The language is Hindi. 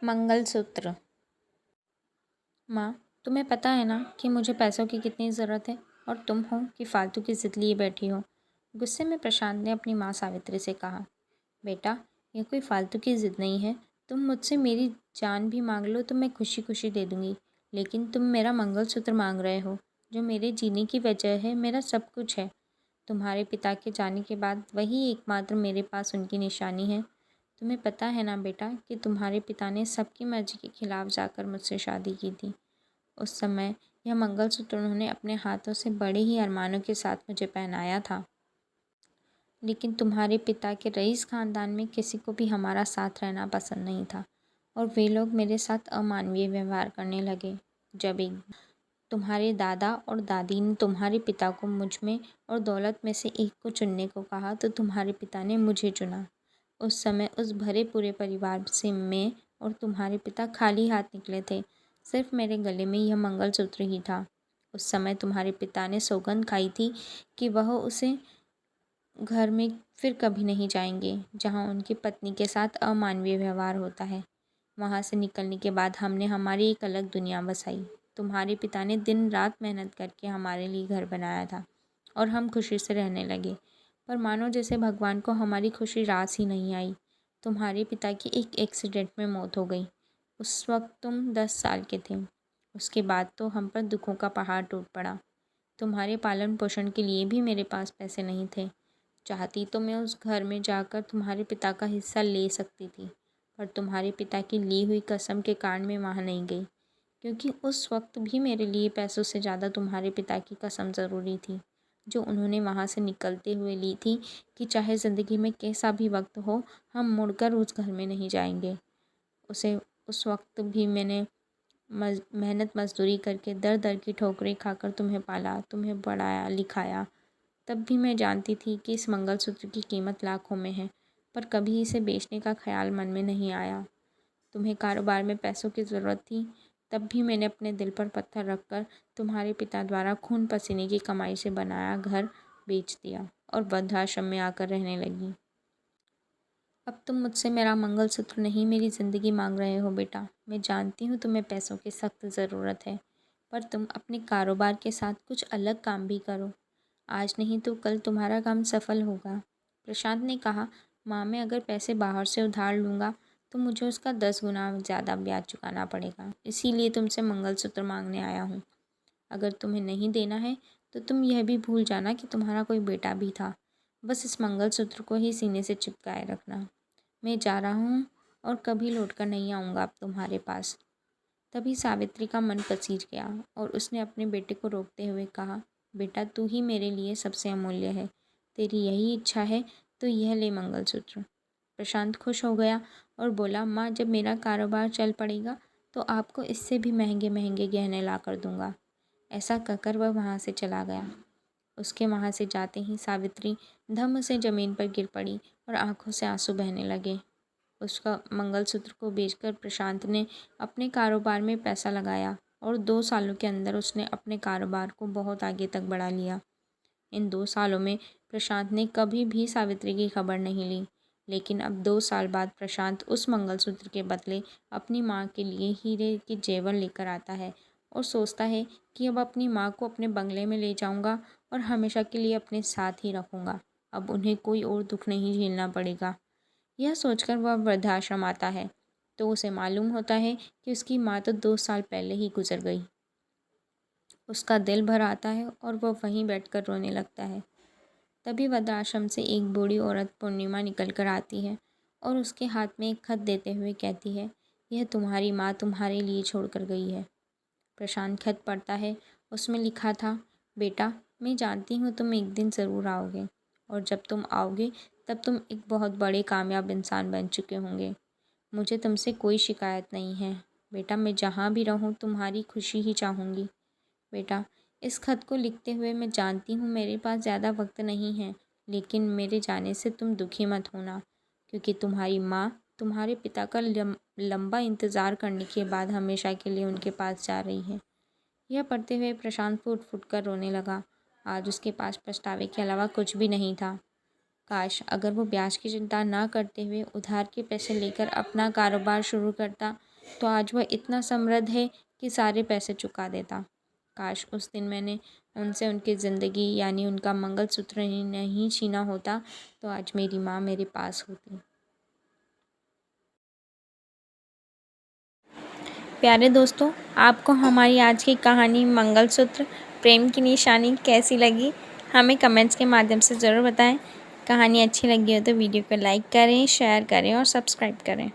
मंगलसूत्र। माँ, तुम्हें पता है ना कि मुझे पैसों की कितनी ज़रूरत है और तुम हो कि फालतू की ज़िद लिए बैठी हो। गुस्से में प्रशांत ने अपनी माँ सावित्री से कहा, बेटा ये कोई फालतू की ज़िद नहीं है। तुम मुझसे मेरी जान भी मांग लो तो मैं खुशी खुशी दे दूँगी, लेकिन तुम मेरा मंगलसूत्र मांग रहे हो जो मेरे जीने की वजह है, मेरा सब कुछ है। तुम्हारे पिता के जाने के बाद वही एकमात्र मेरे पास उनकी निशानी है। तुम्हें पता है ना बेटा कि तुम्हारे पिता ने सबकी मर्जी के खिलाफ जाकर मुझसे शादी की थी। उस समय यह मंगलसूत्र उन्होंने अपने हाथों से बड़े ही अरमानों के साथ मुझे पहनाया था, लेकिन तुम्हारे पिता के रईस खानदान में किसी को भी हमारा साथ रहना पसंद नहीं था और वे लोग मेरे साथ अमानवीय व्यवहार करने लगे। जब एक तुम्हारे दादा और दादी ने तुम्हारे पिता को मुझ में और दौलत में से एक को चुनने को कहा तो तुम्हारे पिता ने मुझे चुना। उस समय उस भरे पूरे परिवार से मैं और तुम्हारे पिता खाली हाथ निकले थे। सिर्फ मेरे गले में यह मंगलसूत्र ही था। उस समय तुम्हारे पिता ने सौगंध खाई थी कि वह उसे घर में फिर कभी नहीं जाएंगे जहाँ उनकी पत्नी के साथ अमानवीय व्यवहार होता है। वहाँ से निकलने के बाद हमने हमारी एक अलग दुनिया बसाई। तुम्हारे पिता ने दिन रात मेहनत करके हमारे लिए घर बनाया था और हम खुशी से रहने लगे, पर मानो जैसे भगवान को हमारी खुशी रास ही नहीं आई। तुम्हारे पिता की एक एक्सीडेंट में मौत हो गई। उस वक्त तुम 10 साल के थे। उसके बाद तो हम पर दुखों का पहाड़ टूट पड़ा। तुम्हारे पालन पोषण के लिए भी मेरे पास पैसे नहीं थे। चाहती तो मैं उस घर में जाकर तुम्हारे पिता का हिस्सा ले सकती थी, पर तुम्हारे पिता की ली हुई कसम के कारण मैं वहाँ नहीं गई, क्योंकि उस वक्त भी मेरे लिए पैसों से ज़्यादा तुम्हारे पिता की कसम ज़रूरी थी, जो उन्होंने वहाँ से निकलते हुए ली थी कि चाहे ज़िंदगी में कैसा भी वक्त हो, हम मुड़कर उस घर में नहीं जाएंगे। उस वक्त भी मैंने मेहनत मजदूरी करके दर दर की ठोकरें खाकर तुम्हें पाला, तुम्हें पढ़ाया लिखाया। तब भी मैं जानती थी कि इस मंगलसूत्र की कीमत लाखों में है, पर कभी इसे बेचने का ख्याल मन में नहीं आया। तुम्हें कारोबार में पैसों की ज़रूरत थी, तब भी मैंने अपने दिल पर पत्थर रखकर तुम्हारे पिता द्वारा खून पसीने की कमाई से बनाया घर बेच दिया और वृद्धाश्रम में आकर रहने लगी। अब तुम मुझसे मेरा मंगलसूत्र नहीं, मेरी ज़िंदगी मांग रहे हो बेटा। मैं जानती हूँ तुम्हें पैसों की सख्त ज़रूरत है, पर तुम अपने कारोबार के साथ कुछ अलग काम भी करो। आज नहीं तो कल तुम्हारा काम सफल होगा। प्रशांत ने कहा, माँ मैं अगर पैसे बाहर से उधार लूँगा तो मुझे उसका 10 गुना ज़्यादा ब्याज चुकाना पड़ेगा, इसीलिए तुमसे मंगलसूत्र मांगने आया हूँ। अगर तुम्हें नहीं देना है तो तुम यह भी भूल जाना कि तुम्हारा कोई बेटा भी था। बस इस मंगलसूत्र को ही सीने से चिपकाए रखना। मैं जा रहा हूँ और कभी लौटकर नहीं आऊँगा अब तुम्हारे पास। तभी सावित्री का मन पसीज गया और उसने अपने बेटे को रोकते हुए कहा, बेटा तू ही मेरे लिए सबसे अमूल्य है। तेरी यही इच्छा है तो यह ले मंगलसूत्र। प्रशांत खुश हो गया और बोला, माँ जब मेरा कारोबार चल पड़ेगा तो आपको इससे भी महंगे महंगे गहने ला कर दूँगा। ऐसा कहकर वह वहाँ से चला गया। उसके वहाँ से जाते ही सावित्री धम्म से ज़मीन पर गिर पड़ी और आंखों से आंसू बहने लगे। उसका मंगलसूत्र को बेचकर प्रशांत ने अपने कारोबार में पैसा लगाया और 2 सालों के अंदर उसने अपने कारोबार को बहुत आगे तक बढ़ा लिया। इन 2 सालों में प्रशांत ने कभी भी सावित्री की खबर नहीं ली, लेकिन अब 2 साल बाद प्रशांत उस मंगलसूत्र के बदले अपनी माँ के लिए हीरे के जेवर लेकर आता है और सोचता है कि अब अपनी माँ को अपने बंगले में ले जाऊंगा और हमेशा के लिए अपने साथ ही रखूंगा। अब उन्हें कोई और दुख नहीं झेलना पड़ेगा। यह सोचकर वह वृद्धाश्रम आता है तो उसे मालूम होता है कि उसकी माँ तो 2 साल पहले ही गुजर गई। उसका दिल भर आता है और वह वहीं बैठकर रोने लगता है। तभी वृद्धाश्रम से एक बूढ़ी औरत पूर्णिमा निकल कर आती है और उसके हाथ में एक खत देते हुए कहती है, यह तुम्हारी माँ तुम्हारे लिए छोड़ कर गई है। प्रशांत खत पढ़ता है। उसमें लिखा था, बेटा मैं जानती हूँ तुम एक दिन ज़रूर आओगे और जब तुम आओगे तब तुम एक बहुत बड़े कामयाब इंसान बन चुके होंगे। मुझे तुमसे कोई शिकायत नहीं है बेटा, मैं जहाँ भी रहूँ तुम्हारी खुशी ही चाहूँगी। बेटा इस खत को लिखते हुए मैं जानती हूँ मेरे पास ज़्यादा वक्त नहीं है, लेकिन मेरे जाने से तुम दुखी मत होना, क्योंकि तुम्हारी माँ तुम्हारे पिता का लंबा इंतज़ार करने के बाद हमेशा के लिए उनके पास जा रही है। यह पढ़ते हुए प्रशांत फूट फूट कर रोने लगा। आज उसके पास पछतावे के अलावा कुछ भी नहीं था। काश अगर वो ब्याज की चिंता ना करते हुए उधार के पैसे लेकर अपना कारोबार शुरू करता, तो आज वह इतना समृद्ध है कि सारे पैसे चुका देता। काश उस दिन मैंने उनसे उनकी ज़िंदगी यानी उनका मंगलसूत्र ही नहीं छीना होता, तो आज मेरी माँ मेरे पास होती। प्यारे दोस्तों, आपको हमारी आज की कहानी मंगलसूत्र प्रेम की निशानी कैसी लगी? हमें कमेंट्स के माध्यम से ज़रूर बताएं। कहानी अच्छी लगी हो तो वीडियो को लाइक करें, शेयर करें और सब्सक्राइब करें।